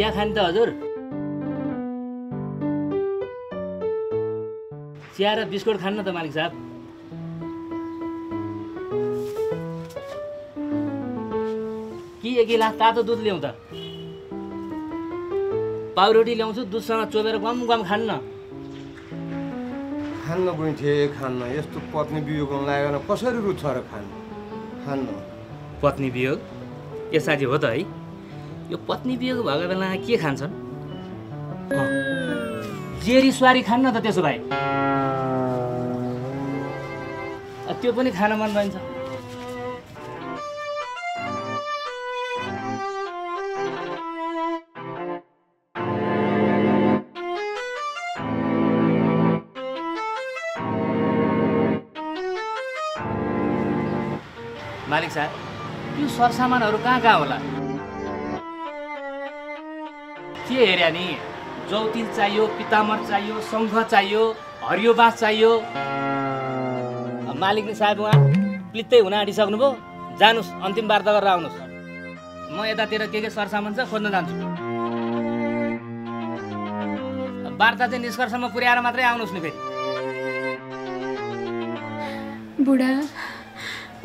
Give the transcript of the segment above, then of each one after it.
चिया खाने त हजुर? चिया र बिस्कुट खान्न त मालिक साहब। कि एक गिलास तातो दुध ल्याउँ त? पाउरोटी ल्याउँछु, दुधसँग चोबेर गम गम खान्न। खान्न बुइथे खान्न, यस्तो पत्नी वियोग लागेन कसरी रुच्छ र खान्न। पत्नी वियोग? के साँच्ची हो त है? यो पत्नी वियोग भएको बेलामा के खान्छन्? जेरी सुवारी खान्न त त्यसो भए। त्यो पनि खान मन रहन्छ। मालिक साहब, यो सरसामानहरू कहाँ होला? के हेर्या नि? जौतिल चाहियो, पितामर चाहियो, शङ्ख चाहियो, हरियो बाँस चाहियो। मालिक साहब उहाँ प्लित्तै हुन आँटिसक्नुभयो। जानुहोस्, अन्तिम वार्ता गरेर आउनुहोस्। म यतातिर के सरसामान छ खोज्न जान्छु। वार्ता चाहिँ निष्कर्षमा पुर्याएर मात्रै आउनुहोस् नि फेरि। बुढा,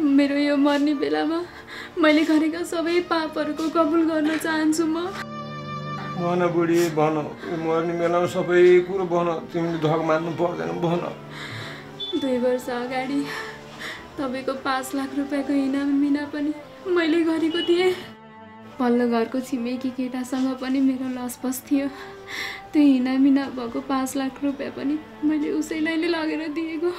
मेरो यो मर्ने बेलामा मैले गरेका सबै पापहरूको कबुल गर्न चाहन्छु म। भन बुढी भन, मर्ने बेलामा सबै कुरो भन, तिमीले धक मान्नु पर्दैन भन। 2 वर्ष अगाडि तपाईँको 5 लाख रुपियाँको इनाम बिना पनि मैले गरेको थिएँ। पल्लो घरको छिमेकी केटासँग पनि मेरो लसपस थियो। त्यो इनामिना भएको 5 लाख रुपियाँ पनि मैले उसैलाई नै लगेर दिएको।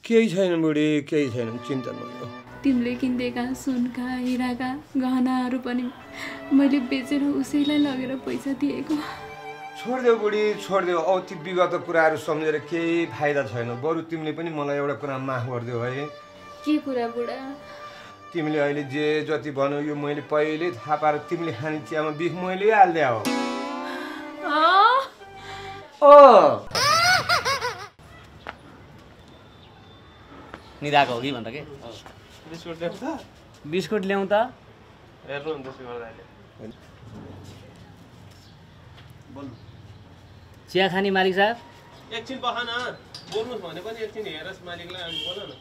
केही छैन बुढी, केही छैन, चिन्ता नगर्नु। तिमीले किन्देका सुनका हिराका गहनाहरू पनि मैले बेचेर उसैलाई लगेर पैसा दिएको। छोडिदेऊ बुढी, छोडिदेऊ। औ ती विगत कुराहरू सम्झेर केही फाइदा छैन। बरु तिमीले पनि मलाई एउटा कुरा माफ गरिदेऊ है। के कुरा बुढा? तिमीले अहिले जे जति भन्यो यो मैले पहिले थाहा पाएर तिमीले खाने चियामा बिख मैले हालिदिए हो। निदाको हो कि भन्दा के? बिस्कुट ल्याउँ त? चिया खाने मालिक साहब? एकछिन बस्न, बोल्नुहोस् भने पनि एकछिन हेरोस् मालिकलाई, अनि बोल न।